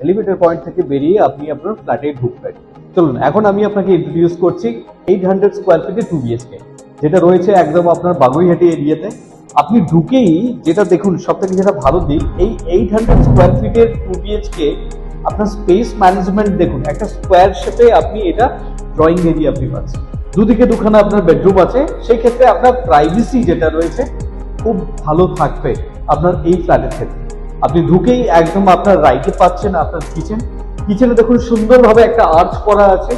Elevator point থেকে বেরিয়ে আপনি আপনার ফ্ল্যাটে ঢুকবেন। চলুন এখন আমি আপনাকে ইন্ট্রোডিউস করছি 800 স্কোয়ার ফিটের 2 BHK, যেটা রয়েছে একদম আপনার বাগুইহাটি এরিয়াতে। আপনি ঢুকেই যেটা দেখুন, সব থেকে যেটা ভালো দিক, এই 800 স্কোয়ার ফিটের 2 BHK আপনার স্পেস ম্যানেজমেন্ট দেখুন, একটা স্কোয়ার শেপে আপনি এটা ড্রয়িং এরিয়া আপনি পাচ্ছেন। দুদিকে দুখানা আপনার বেডরুম আছে, সেই ক্ষেত্রে আপনার প্রাইভেসি যেটা রয়েছে খুব ভালো থাকবে আপনার এই ফ্ল্যাটের ক্ষেত্রে। আপনি ঢুকেই একদম আপনার রাইটে পাচ্ছেন আপনার কিচেনে দেখুন সুন্দরভাবে একটা আর্চ করা আছে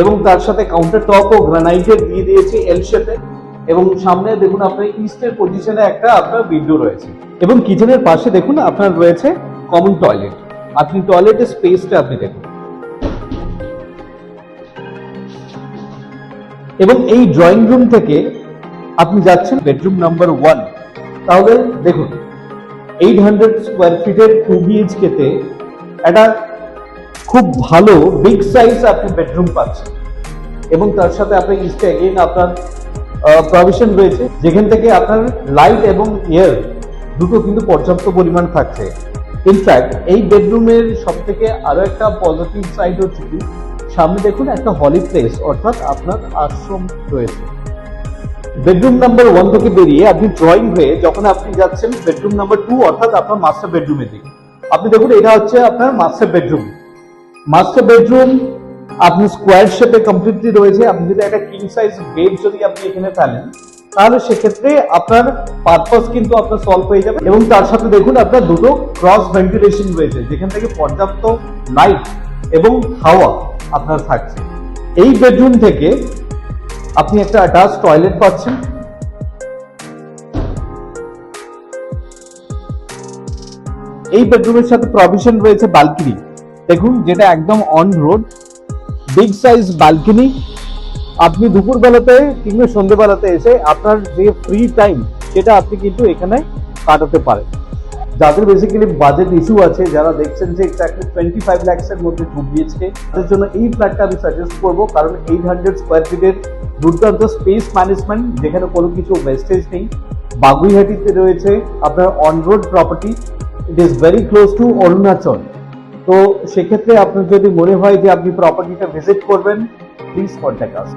এবং তার সাথে কাউন্টার টপ ও গ্রানাইটের দিয়ে দিয়েছে এল শেপে, এবং সামনে দেখুন আপনার ইস্টের পজিশনে একটা আপনার উইন্ডো রয়েছে, এবং কিচেনের পাশে দেখুন আপনার রয়েছে কমন টয়লেট। আপনি টয়লেটের স্পেসটা আপনি দেখুন, এবং এই ড্রয়িং রুম থেকে আপনি যাচ্ছেন বেডরুম নাম্বার 1। তাহলে দেখুন 800 স্কোয়ার ফিটের 2 BHK তে একটা খুব ভালো বিগ সাইজ আপনি বেডরুম পাচ্ছেন, এবং তার সাথে আপনার ইস্টে এগেইন আপনার প্রভিশন রয়েছে, যেখান থেকে আপনার লাইট এবং এয়ার দুটো কিন্তু পর্যাপ্ত পরিমাণ থাকছে। ইনফ্যাক্ট এই বেডরুমের সব থেকে আরো একটা পজিটিভ সাইড হচ্ছে কি, সামনে দেখুন একটা হলি প্লেস অর্থাৎ আপনার আশ্রম রয়েছে। বেডরুম নাম্বার 1 থেকে বেরিয়ে আপনি ড্রয়িং হয়ে যখন আপনি যাচ্ছেন বেডরুম নাম্বার 2 অর্থাৎ আপনার মাস্টার বেডরুমের দিকে, আপনি দেখুন এটা হচ্ছে আপনার মাস্টার বেডরুম। আপনি স্কোয়ার শেপে কমপ্লিটলি রয়েছে। আপনি যদি একটা কিং সাইজ বেড যদি আপনি এখানে ফেলেন, তাহলে সেক্ষেত্রে আপনার পারপাস কিন্তু আপনার সলভ হয়ে যাবে, এবং তার সাথে দেখুন আপনার দুটো ক্রস ভেন্টিলেশন রয়েছে, যেখান থেকে পর্যাপ্ত লাইট এবং হাওয়া আপনার থাকছে। এই বেডরুম থেকে আপনি একটা অ্যাটাচ টয়লেট পাচ্ছেন, এই বেডরুমের সাথে প্রভিশন রয়েছে বালকনি, দেখুন যেটা একদম on road, big size balcony. আপনি দুপুর বেলাতে কিংবা সন্ধ্যেবেলাতে এসে আপনার যে ফ্রি টাইম সেটা আপনি কিন্তু এখানে কাটাতে পারেন। যাদের বেসিক্যালি বাজেট ইস্যু আছে, যারা দেখছেন যে এক্স্যাক্টলি 25 lakhs এর মধ্যে 2 BHK, তাদের জন্য এই ফ্ল্যাটটা আমি সাজেস্ট করবো, কারণ 800 স্কোয়ার ফিটের দুর্দান্ত স্পেস ম্যানেজমেন্ট, যেখানে কোনো কিছু ওয়েস্টেজ নেই। বাগুইহাটিতে রয়েছে আপনার on road property, it is very close two Arunachal. তো সেক্ষেত্রে আপনার যদি মনে হয় যে আপনি প্রপার্টিটা ভিজিট করবেন, প্লিজ কন্ট্যাক্ট আস।